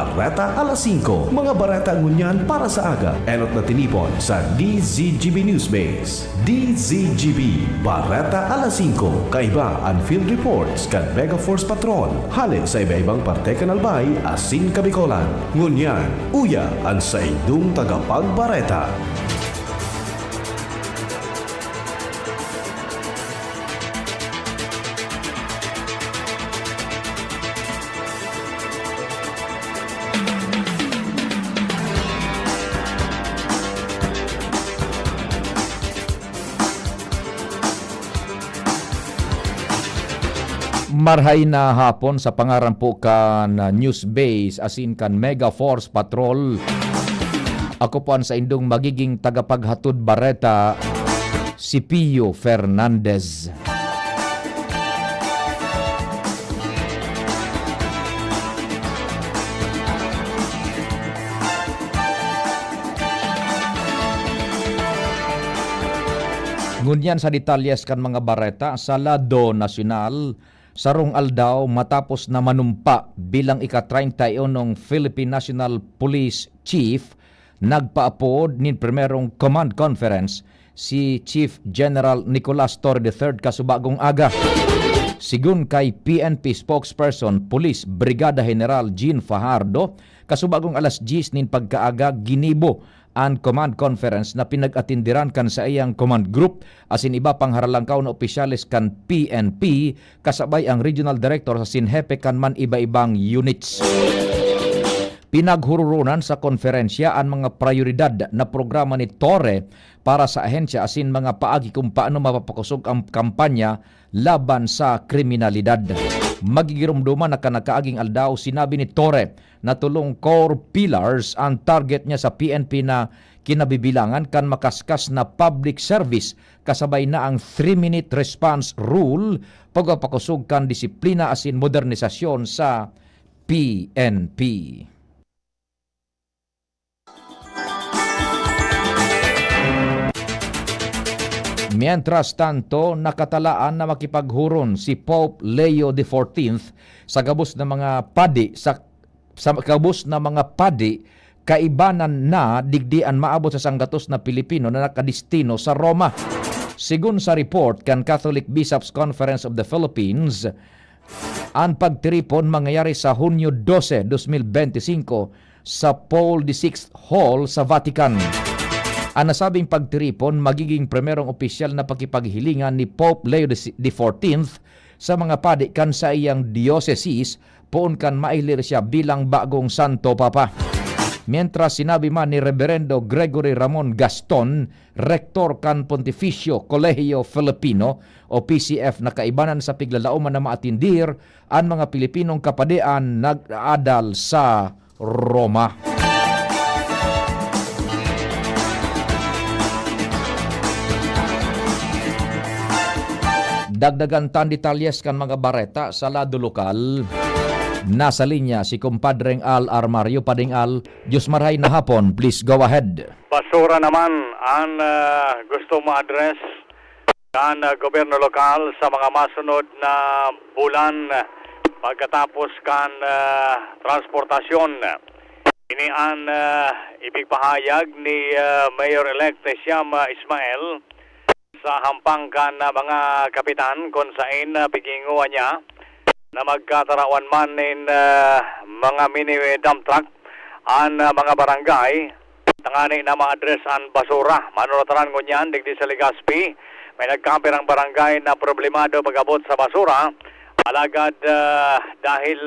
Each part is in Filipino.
Bareta alas 5. Mga bareta ngunyan para sa aga. Enot na tinipon sa DZGB News Base. DZGB Bareta alas 5. Kaiba ang field reports kan Mega Force Patrol. Hali sa iba-ibang parte kanalbay asin kabikolan. Ngunyan, uya ang sa idong tagapagbareta. Marhay na hapon sa pangarampo kan News Base asin kan Mega Force Patrol. Ako po ang sa indong magiging tagapaghatod bareta, si Pio Fernandez. Ngunyan sa detalyes kan mga bareta sa Lado Nacional, sarong aldaw matapos na manumpa bilang ika-31 ng Philippine National Police Chief, nagpaapod ni primerong command conference si Chief General Nicolas Torre III kasubagong aga. Sigun kay PNP spokesperson Police Brigada General Jean Fajardo, kasubagong alas 10 nin pagkaaga ginibo ang command conference na pinag-atindiran kan sa iyang command group asin iba pang haralangkaw na opisyalis kan PNP kasabay ang regional director sa Sinhepe kan man iba-ibang units. Pinaghururunan sa konferensya ang mga prioridad na programa ni Torre para sa ahensya asin mga paagi kung paano mapapakusog ang kampanya laban sa kriminalidad. Magigirumduman na kanakaaging aldaw, sinabi ni Torre na tulong core pillars ang target niya sa PNP na kinabibilangan kan makaskas na public service kasabay na ang 3-minute response rule, pagpapakusog kan disiplina asin modernisasyon sa PNP. Mientras tanto, nakatalaan na makipaghuron si Pope Leo XIV sa gabos na mga padi kaibanan na digdian maabot sa sanggatos na Pilipino na nakadistino sa Roma. Sigun sa report kan Catholic Bishops Conference of the Philippines, ang pagtiripon mangyayari sa Hunyo 12, 2025 sa Paul VI Hall sa Vatican. Ang nasabing pagtiripon magiging primerong opisyal na pagkipaghilingan ni Pope Leo XIV sa mga padi kan sa iyang diocese poon kan mailir siya bilang bagong Santo Papa. Mientras sinabi man ni Reverendo Gregory Ramon Gaston, rektor kan Pontificio Colegio Filipino o PCF, na kaibanan sa piglalauman na maatindir ang mga Pilipinong kapadian nag-aadal sa Roma. Dagdagan tan detalyes kan mga bareta sa lado lokal. Nasa linya si kumpadreng Al Armario. Pading Al, Diyos marhay na hapon, please go ahead. Basura naman ang gusto ma-address ng gobyerno lokal sa mga masunod na bulan pagkatapos kan transportasyon. Ini ang ibigpahayag ni Mayor-elect Siam Ismael sa hampangkan na mga kapitan kung saan piginguan niya na magkatarawan man in mga mini dump truck ang mga barangay tangani na ma-address ang basura. Manunataran ko niyan digdi sa Legazpi, may nagkampirang barangay na problemado pag-abot sa basura alagad dahil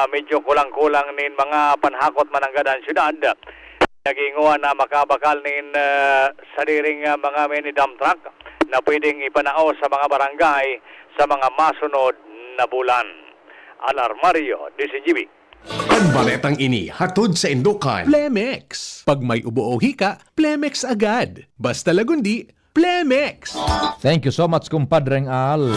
medyo kulang-kulang nin mga panhakot mananggadan syudad. Naginguan na makabakal nin sa diring mga mini dump truck na pwedeng ipanao sa mga barangay sa mga masunod na bulan. Alarmario, DCGB. Ang baretang ini hatod sa Indukan. Plemex. Pag may ubo o hika, Plemex agad. Basta lagundi, Plemex. Thank you so much, kumpadreng Al.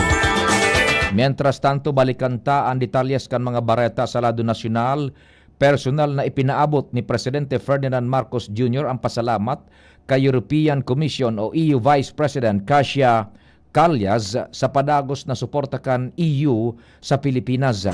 Mientras tanto, balikan ta ang detalyes kan mga bareta sa lado nasyonal. Personal na ipinaabot ni Presidente Ferdinand Marcos Jr. ang pasalamat kay European Commission o EU Vice President Kasia Callas sa padagos na suporta kan EU sa Pilipinas.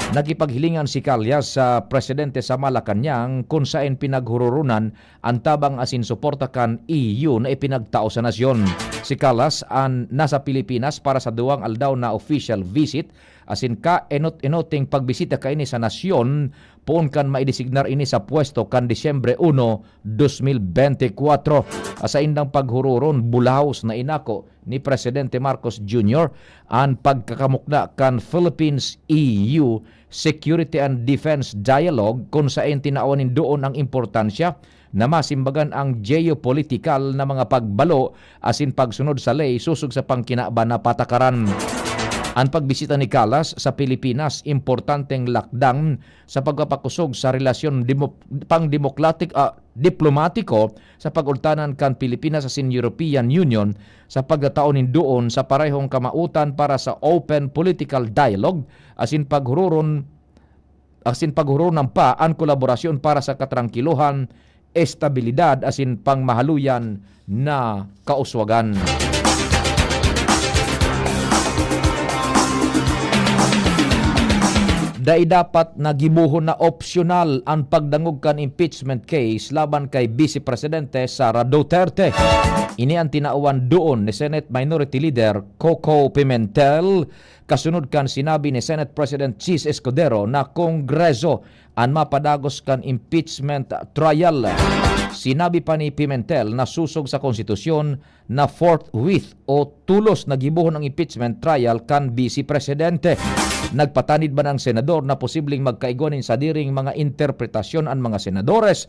Nagipaghilingan si Calyas sa presidente sa Malacanang kung saan pinaghururunan ang tabang asin suporta kan EU na ipinagtao sa nasyon. Si Calyas nasa Pilipinas para sa duwang aldaw na official visit asin ka enot-enoting pagbisita kaini sa nasyon poon kan maidesignar ini sa pwesto kan Disyembre 1, 2024. Asa indang paghururon bulaos na inako ni Presidente Marcos Jr. ang pagkakamukna kan Philippines-EU Security and Defense Dialogue kung saan tinaawanin doon ang importansya na masimbagan ang geopolitical na mga pagbalo asin pagsunod sa ley susog sa pangkinaba na patakaran. Ang pagbisita ni Calyas sa Pilipinas, importanteng lakdang sa pagpapakusog sa relasyon diplomatiko sa pagultanan kan Pilipinas sa European Union sa pagkataonin doon sa parehong kamautan para sa open political dialogue asin paghururon pa ang kolaborasyon para sa katrangkiluhan, estabilidad asin pangmahaluyan na kauswagan. Dai dapat nagibuhon na optional ang pagdangog kan impeachment case laban kay Vice Presidente Sara Duterte. Ini ang tinauwan doon ni Senate Minority Leader Coco Pimentel kasunod kan sinabi ni Senate President Chis Escudero na Kongreso ang mapadagos kan impeachment trial. Sinabi pa ni Pimentel na susog sa konstitusyon na forthwith o tulos nagibuhon ang impeachment trial kan Vice Presidente. Nagpatanid ba ng senador na posibleng magkaiguanin sa diring mga interpretasyon ang mga senadores,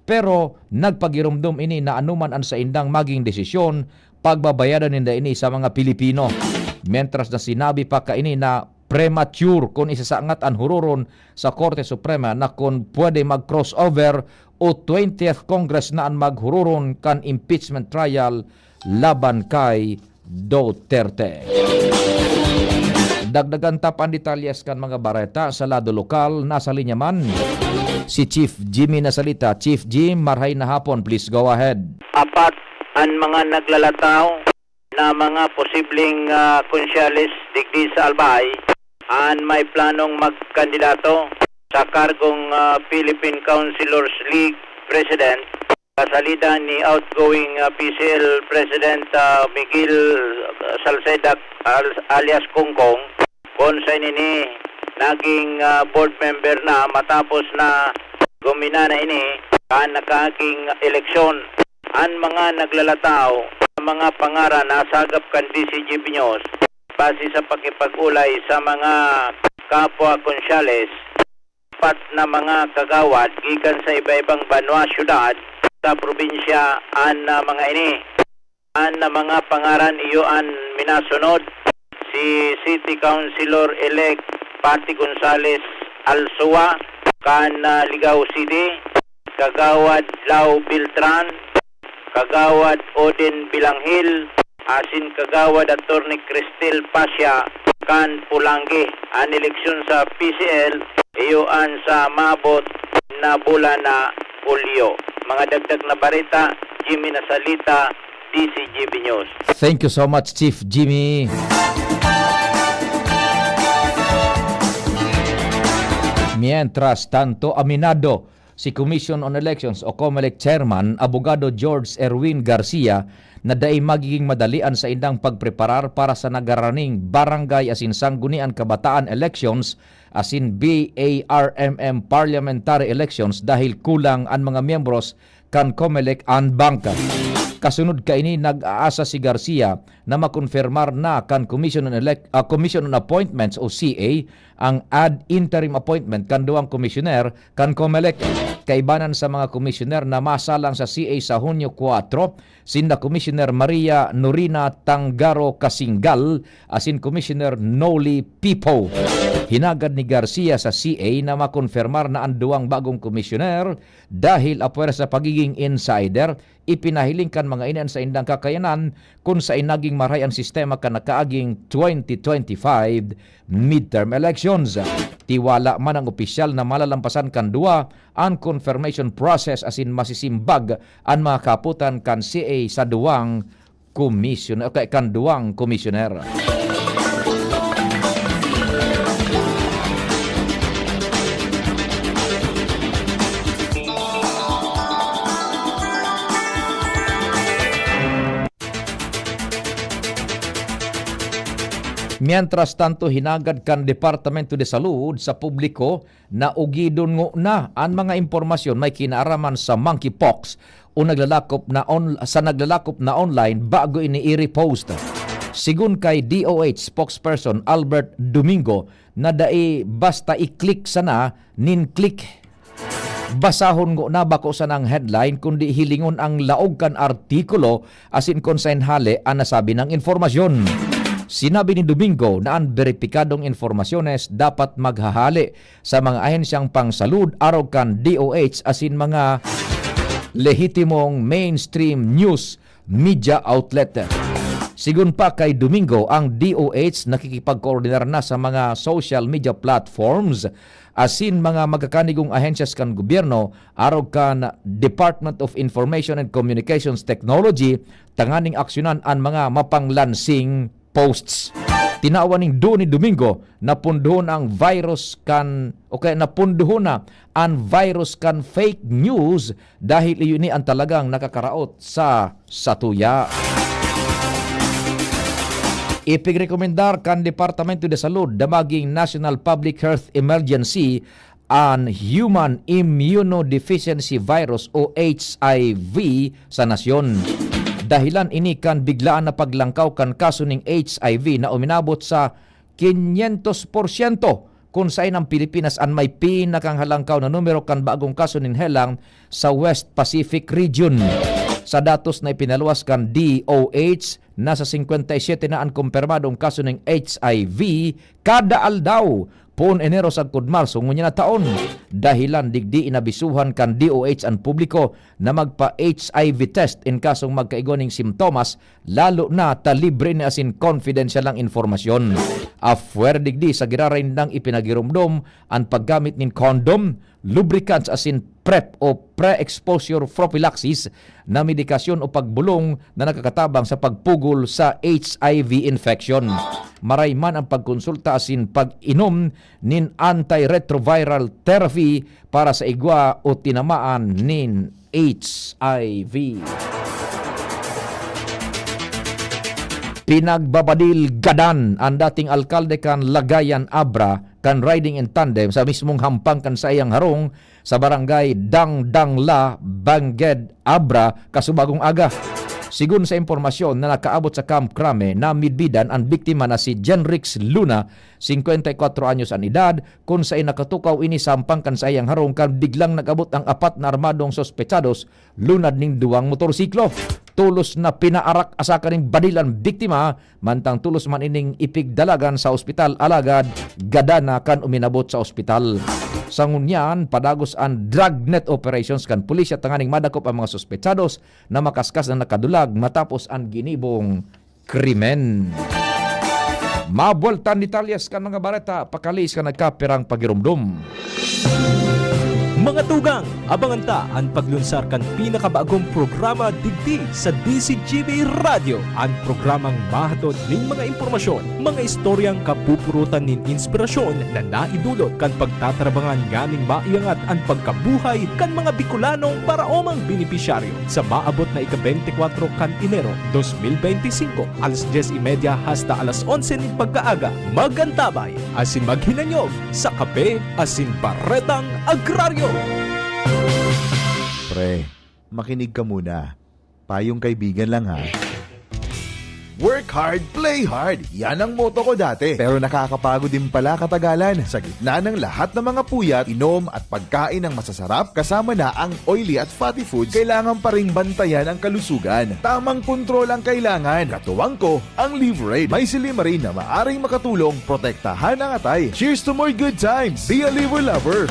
pero nagpagirumdum ini na anuman ang sa indang maging desisyon, pagbabayadan ninda ini sa mga Pilipino. Mentras na sinabi pa kaini na premature kung isasangat ang hururon sa Korte Suprema na kung pwede mag-crossover o 20th Congress na ang maghururon kan impeachment trial laban kay Duterte. Dagdagan tapan detalyas kan mga bareta sa lado lokal. Nasa linya man si Chief Jimmy nasalita. Chief Jim, marhay na hapon. Please go ahead. Apat ang mga naglalataw na mga posibleng konsyales digdi sa Albay ang may planong magkandidato sa kargong Philippine Councilors League President kasalida ni outgoing PCL President Miguel Salceda alias Kongkong kung sa ini naging board member na matapos na gumina na ini kan nakaging eleksyon. Ang mga naglalataw mga pangaran na sagap kan DCGB News base sa pakipag-ulay sa mga kapwa konsyales pat na mga kagawad gikan sa iba-ibang banwa syudad sa probinsya an mga ini an mga pangaran iyo an minasunod si City Councilor elect Pati Gonzales Alsua kan Ligao City, kagawad Lau Beltran, kagawad Odin Bilanghil, asin kagawad Attorney Cristel Pasya kan Pulangi. Ang eleksyon sa PCL iyoan sa mabot na bulan na Hulyo. Mga dagdag na barita, Jimmy Nasalita, DCGB News. Thank you so much, Chief Jimmy. Mientras tanto, aminado si Commission on Elections o COMELEC Chairman, Abogado George Erwin Garcia, na daay magiging madalian sa indang pagpreparar para sa nagaraning barangay asin sanggunian kabataan elections asin BARMM parliamentary elections dahil kulang ang mga miyembros kan COMELEC and Banka. Kasunod kaini nag-aasa si Garcia na makonfirmar na kan Commission on Appointments o CA ang ad interim appointment kan duwang komisyoner kan COMELEC. Kaibanan sa mga komisyoner na masalang sa CA sa Hunyo 4, sinda Commissioner Maria Norina Tangaro Kasinggal asin Commissioner Noli Pipo. Hinagad ni Garcia sa CA na makonfirmar na ang duwang bagong komisyoner dahil apwer sa pagiging insider, ipinahiling kan mga inan sa indang kakayanan kung sa inaging maray ang sistema kan nakaaging 2025 midterm elections. Tiwala man ang opisyal na malalampasan kan duwa ang confirmation process asin masisimbag ang mga kaputan kan CA sa duwang komisyoner kan duwang komisyoner. Mientras tanto, hinagad kan Departamento de Salud sa publiko na ugidon ngo na ang mga impormasyon may kinaaraman sa monkeypox o naglalakop na online bago ini i-repost. Sigun kay DOH spokesperson Albert Domingo na dai basta i-click sana nin-click. Basahon ngo na bako sa nang headline kundi hilingon ang laog kan artikulo asin konsain hale ang nasabi ng informasyon. Sinabi ni Domingo na ang beripikadong informasyones dapat maghahali sa mga ahensyang pangsalud araw kan DOH asin mga lehitimong mainstream news media outlet. Sigun pa kay Domingo, ang DOH nakikipag-koordinar na sa mga social media platforms asin mga magkakanigong ahensyas kan gobyerno araw kan Department of Information and Communications Technology tanganing aksyonan ang mga mapanglansing posts. Tinawan ning do ni Domingo na punduhon ang virus kan napunduhon na ang virus kan fake news dahil iyon ni ang talagang nakakaraot sa satuya. Ipigrekomendar kan Departamento de Salud damaging National Public Health Emergency an Human Immunodeficiency Virus o HIV sa nasyon. Dahilan ini kan biglaan na paglangkaw kan kaso ning HIV na uminabot sa 500% kung saan ang Pilipinas ang may pinakang halangkaw na numero kan bagong kaso ning helang sa West Pacific region. Sa datos na ipinaluwas kan DOH, nasa 57 na ang kumpirmadong kaso ng HIV kada aldaw poon Enero sagkod Marso ngunya na taon. Dahilan digdi inabisuhan kan DOH ang publiko na magpa-HIV test in kasong magkaigoning simptomas lalo na talibre ni asin confidential lang informasyon. Afwer digdi sa girarin ng ipinagirumdom ang paggamit nin condom, lubricants asin PrEP o pre-exposure prophylaxis na medikasyon o pagbulong na nakakatabang sa pagpugol sa HIV infection. Maray man ang pagkonsulta asin pag-inom nin antiretroviral therapy para sa igwa o tinamaan nin HIV. Pinagbabadil gadan ang dating alkalde kan Lagayan Abra kan riding in tandem sa mismong hampang kan sa iyang harong sa barangay Dangdangla, Bangged, Abra, kasubagong aga. Sigun sa impormasyon na nakaabot sa Camp Crame na midbidan ang biktima na si Jenrix Luna, 54 anyos ang edad, kung sa'y nakatukaw ini sampang kan sa iyang harong kan biglang nagabot ang 4 na armadong sospechados lunad ning 2 motorsiklo. Tulos na pinaarak asaka ning badilan biktima, mantang tulos man ining ipigdalagan sa ospital alagad, gadana kan uminabot sa ospital. Sa ngunyan, padagos ang dragnet operations kan pulisya tanganing madakop ang mga sospechados na makaskas na nakadulag matapos ang ginibong krimen. Mabueltan detalyes kan mga bareta, pakalis ka nagkapirang pagirumdum. Mga tugang, abangan ta ang paglunsar kan pinakabagong programa digdi sa DCGB Radio. Ang programang mahatod ning mga impormasyon, mga istoryang kapupurutan nin inspirasyon na naidulot kan pagtatrabangan nganing maiangat ang pagkabuhay kan mga Bicolanong paraomang benepisyaryo sa maabot na ika-24 kan Enero 2025 alas 10:30 hasta alas 11 ning pagkaaga. Magantabay asin maghinanyog sa Kape asin Baretang Agraryo. Pre, makinig ka muna. Payong kaibigan lang ha. Work hard, play hard. Yan ang motto ko dati. Pero nakakapagod din pala katagalan. Sa gitna ng lahat ng mga puyat, inom at pagkain ng masasarap kasama na ang oily at fatty foods, kailangan pa ring bantayan ang kalusugan. Tamang kontrol ang kailangan. Katuwang ko, ang Liverade. May Silimarin na maaring makatulong protektahan ang atay. Cheers to more good times. Be a liver lover.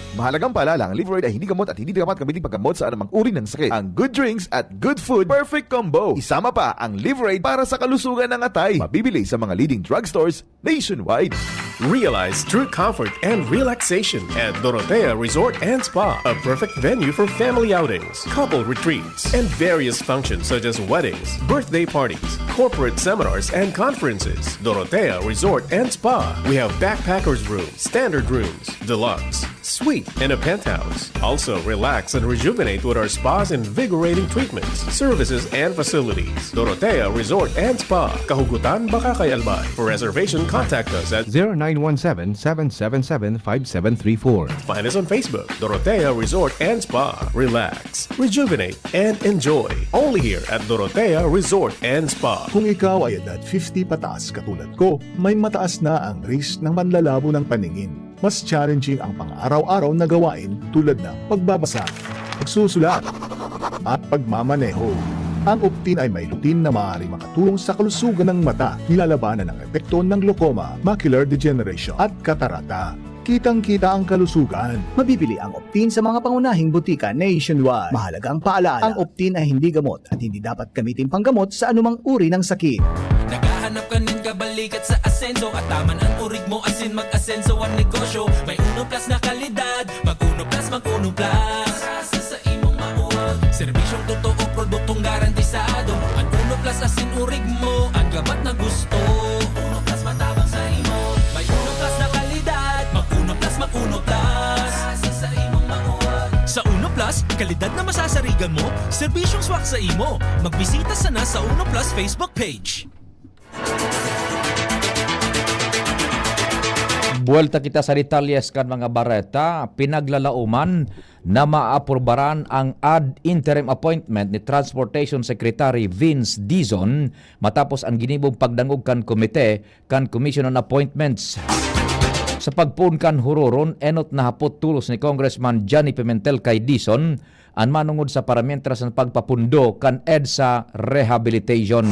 Mahalagang paalala, ang Liverade ay hindi gamot at hindi dapat gamitin paggamot sa anumang uri ng sakit. Ang good drinks at good food, perfect combo. Isama pa ang Liverade para sa kalusugan ng atay. Mabibili sa mga leading drugstores nationwide. Realize true comfort and relaxation at Dorotea Resort and Spa, a perfect venue for family outings, couple retreats, and various functions such as weddings, birthday parties, corporate seminars, and conferences. Dorotea Resort and Spa. We have backpackers rooms, standard rooms, deluxe, suite, and a penthouse. Also, relax and rejuvenate with our spas and invigorating treatments, services, and facilities. Dorotea Resort and Spa, Kahugutan, Bakakay, Albay. For reservation, contact us at 0917-777-5734. Find us on Facebook, Dorotea Resort and Spa. Relax, rejuvenate, and enjoy. Only here at Dorotea Resort and Spa. Kung ikaw ay edad 50 pataas katulad ko, may mataas na ang risk ng manlalabo ng paningin. Mas challenging ang pang-araw-araw na gawain tulad ng pagbabasa, pagsusulat, at pagmamaneho. Ang Optin ay may lutin na maaaring makatulong sa kalusugan ng mata, nilalabanan ng epekto ng glaucoma, macular degeneration at katarata. Kitang-kita ang kalusugan. Mabibili ang Optin sa mga pangunahing butika nationwide. Mahalaga ang paalala, ang Optin ay hindi gamot at hindi dapat gamitin panggamot sa anumang uri ng sakit. Naghahanap ka nin kabalikat sa asenso at taman ang urig mo asin mag-asenso ang negosyo. May Uno Plus na kalidad, mag-Uno Plus, mag-Uno Plus. Asa sa imong mauwag, serbisyong totoo, produktong garantisado. Ang Uno Plus asin urig mo, ang gabat na gusto. Uno Plus matabang sa imo, may Uno Plus na kalidad, mag-Uno Plus, mag-Uno Plus. Asa sa imong mauwag. Sa Uno Plus, kalidad na masasarigan mo, serbisyong swak sa imo. Magbisita sana sa Uno Plus Facebook page. Buwelta kita sa detalles kan mga bareta, pinaglalauman na maapurbaran ang ad interim appointment ni Transportation Secretary Vince Dizon matapos ang ginibong pagdangog kan komite kan Commission on Appointments. Sa pagpun kan huroron, enot na hapot tulos ni Congressman Johnny Pimentel kay Dizon ang manungod sa paramientras ng pagpapundo kan EDSA Rehabilitation.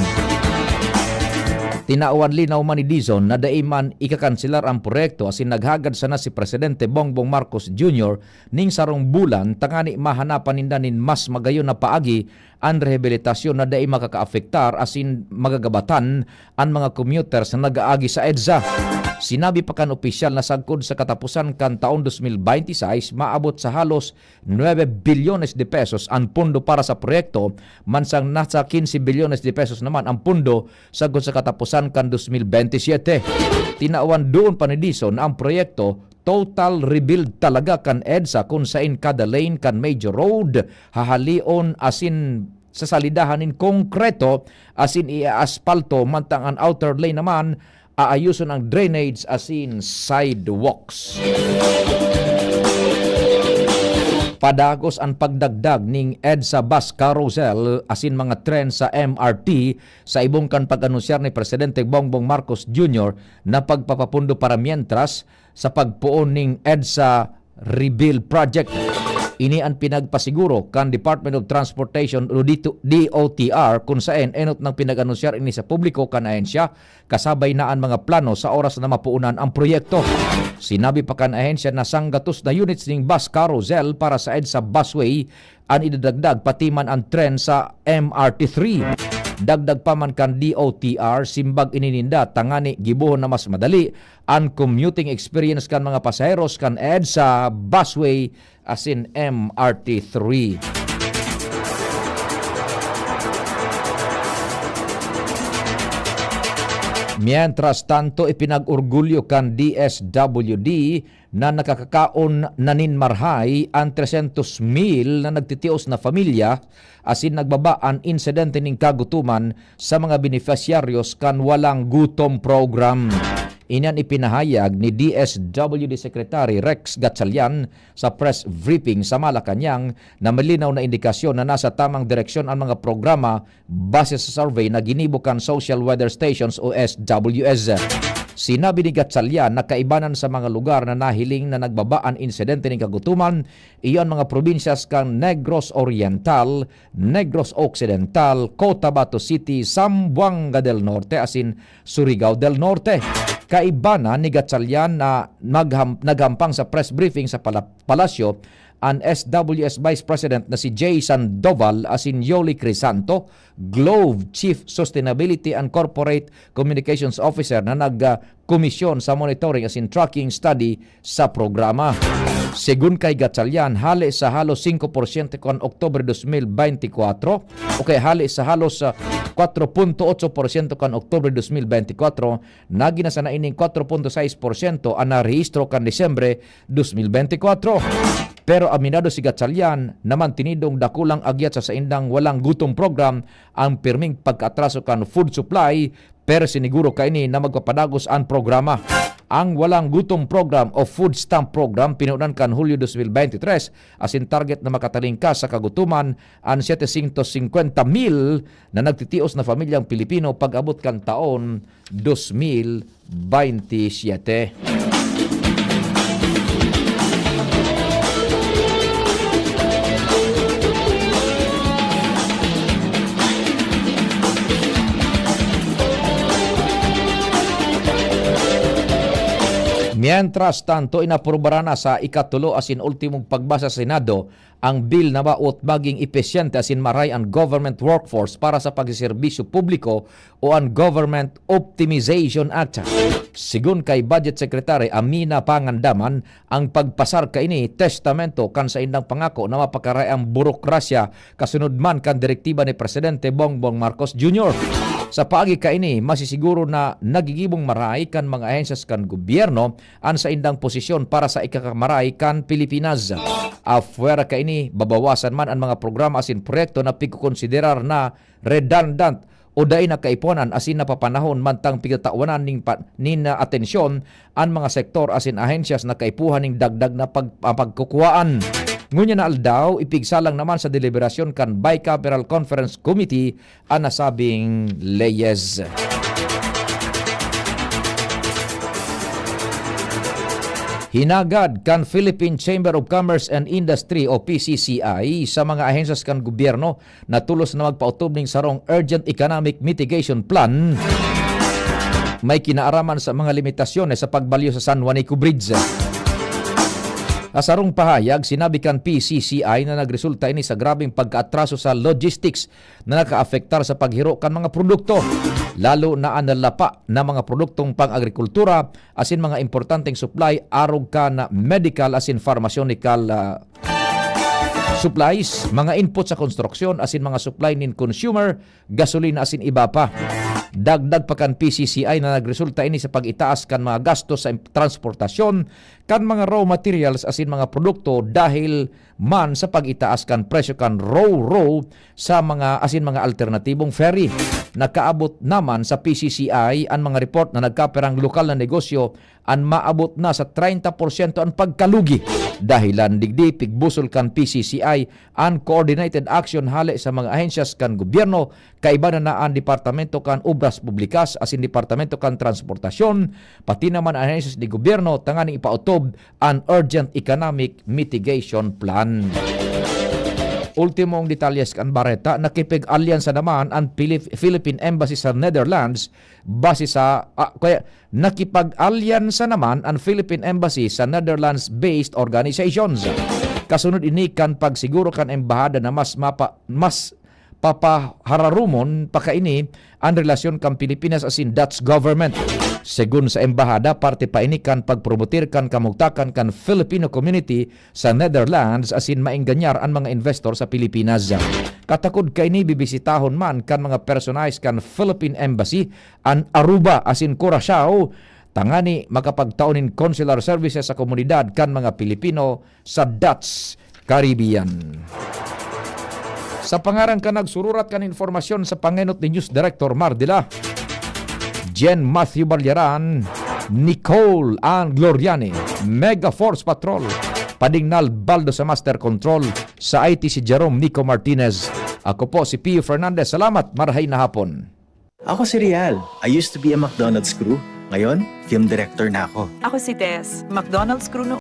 Tinauan linaw man ni Dizon na daiman ikakansilar ang proyekto asin naghagad sana si Presidente Bongbong Marcos Jr. ning sarong bulan tangani mahanapan nindanin mas magayon na paagi ang rehabilitasyon na dai makakaafektar asin magagabatan ang mga commuters na nagaagi sa EDSA. Sinabi pa kan opisyal na sagkod sa katapusan kan taon 2026 maabot sa halos 9 bilyones de pesos ang pundo para sa proyekto mansang nasa 15 bilyones de pesos naman ang pundo sagkod sa katapusan kan 2027. Tinaawan doon pa ni Dizon ang proyekto total rebuild talaga kan EDSA kung sain kada lane kan major road hahalion asin sa salidahanin konkreto asin i-aspalto mantang ang outer lane naman aayuson ang drainage asin sidewalks. Padagos ang pagdagdag ning EDSA bus carousel asin mga tren sa MRT sa ibong kan pag-anunsar ni Presidente Bongbong Marcos Jr. na pagpapapundo para mientras sa pagpuon ning EDSA Rebuild Project. Ini ang pinagpasiguro kan Department of Transportation o DOTR kung saan enot ng pinag-anunsar ini sa publiko kan ahensya kasabay na ang mga plano sa oras na mapuunan ang proyekto. Sinabi pa kan ahensya na sanggatos na units ning bus carousel para sa EDSA busway ang idadagdag pati man ang tren sa MRT3. Dagdag pa man kan DOTR simbag inininda tangani gibuhon na mas madali ang commuting experience kan mga pasaheros kan EDSA busway asin MRT3. Mientras tanto, ipinag-urgulyo kan DSWD na nakakakaon na ninmarhay ang 300,000 na nagtitios na pamilya asin nagbaba ang insidente ning kagutuman sa mga beneficiaryos kan walang gutom program. Inan ipinahayag ni DSWD Secretary Rex Gatchalian sa press briefing sa Malacanang na malinaw na indikasyon na nasa tamang direksyon ang mga programa base sa survey na ginibo kan Social Weather Stations o SWS. Sinabi ni Gatchalian na kaibanan sa mga lugar na nahiling na nagbabaan insidente ng kagutuman, iyon mga probinsyas kang Negros Oriental, Negros Occidental, Cotabato City, Zamboanga del Norte asin Surigao del Norte. Kaibana ni Gatchalian na naghampang sa press briefing sa palasyo ang SWS Vice President na si Jay Sandoval asin Yoli Crisanto, Globe Chief Sustainability and Corporate Communications Officer na nagkomisyon sa monitoring asin tracking study sa programa. Segun kay Gatchalian, hali sa halos 5% kon Oktubre 2024 o kay hali sa halos 4.8% kan Oktubre 2024, nagina sa naining 4.6% ang narehistro kan Disyembre 2024. Pero aminado si Gatchalian naman tinidong dakulang agyat sa indang walang gutom program ang pirming pagkaatraso kan food supply, pero siniguro kaini na magpapadagos ang programa. Ang walang gutom program o food stamp program pinunan kan Hulyo 2023 asin target na makatalingkas sa kagutuman ang 750,000 na nagtitios na pamilyang Pilipino pag-abot kan taon 2027. Mientras tanto, inaprobara na sa ikatulo asin ultimong pagbasa sa Senado ang bill na baot maging epesyente asin maray ang government workforce para sa pagsiserbisyo publiko o ang Government Optimization Act. Sigun kay Budget Secretary Amina Pangandaman, ang pagpasar kaini testamento kan sa indang pangako na mapakaray ang burokrasya kasunod man kan direktiba ni Presidente Bongbong Marcos Jr. Sa paagi kaini, masisiguro na nagigibong maray kan mga ahensyas kan gobyerno an sa indang posisyon para sa ikakamaray kan Pilipinas. Afuera kaini, babawasan man ang mga programa asin proyekto na pikukonsiderar na redundant o dai na kaipuanan asin napapanahon mantang pigatawanan nin atensyon ang mga sektor asin ahensyas na kaipuhan ning dagdag na pagkukuhaan. Ngunya na aldaw, ipigsalang naman sa deliberasyon kan Bicameral Conference Committee ang nasabing leyes. Hinagad kan Philippine Chamber of Commerce and Industry o PCCI sa mga ahensyas kan gobyerno na tulos na magpautob ning sarong Urgent Economic Mitigation Plan. May kinaaraman sa mga limitasyon sa pagbalyo sa San Juanico Bridge. Asarong pahayag, sinabi kan PCCI na nagresulta ini sa grabing pagkaatraso sa logistics na nakaafektar sa paghiro kan mga produkto, lalo na analapa na mga produktong pang-agrikultura asin mga importanteng supply arog ka na medical asin pharmaceutical supplies, mga input sa konstruksyon asin mga supply nin consumer, gasolina asin iba pa. Dagdag pa kan PCCI na nagresulta ini sa pag-itaas kan mga gastos sa transportasyon kan mga raw materials asin mga produkto dahil man sa pag-itaas kan presyo kan raw sa mga asin mga alternatibong ferry. Nakaabot naman sa PCCI ang mga report na nagkaperang lokal na negosyo ang maabot na sa 30% ang pagkalugi. Dahilan digdi pigbusol kan PCCI ang coordinated action hali sa mga ahensyas kan gobyerno, kaiba na ang Departamento kan Obras Publikas asin Departamento kan Transportasyon, pati naman ang ahensyas ni gobyerno tanganing ipautob ang Urgent Economic Mitigation Plan. Ultimong detalyes kan Bareta, nakipig-alyansa naman ang Philippine Embassy sa Netherlands base sa nakipag-alyansa naman ang Philippine Embassy sa Netherlands-based organizations. Kasunod ini kan pagsiguro kan embahada na mas papahararumon pakaini ang relasyon kan Pilipinas asin Dutch government. Segun sa embahada, parte pa ini kan pagpromotir kan kamugtakan kan Filipino community sa Netherlands asin maengganyar ang mga investor sa Pilipinas. Katakod kay ni bibisitahon man kan mga personalis kan Philippine Embassy an Aruba asin Curaçao, tangani makapagtaunin consular services sa komunidad kan mga Pilipino sa Dutch Caribbean. Sa pangaran ka nagsururat kan informasyon sa pangenot ni News Director Mardila, Jen Matthew Balyaran, Nicole Ann Gloriani, Mega Force Patrol, Padingnal Baldo sa Master Control, sa IT si Jerome Nico Martinez. Ako po si Pio Fernandez. Salamat, marahay na hapon. Ako si Rial. I used to be a McDonald's crew. Ngayon, film director na ako. Ako si Tess, McDonald's crew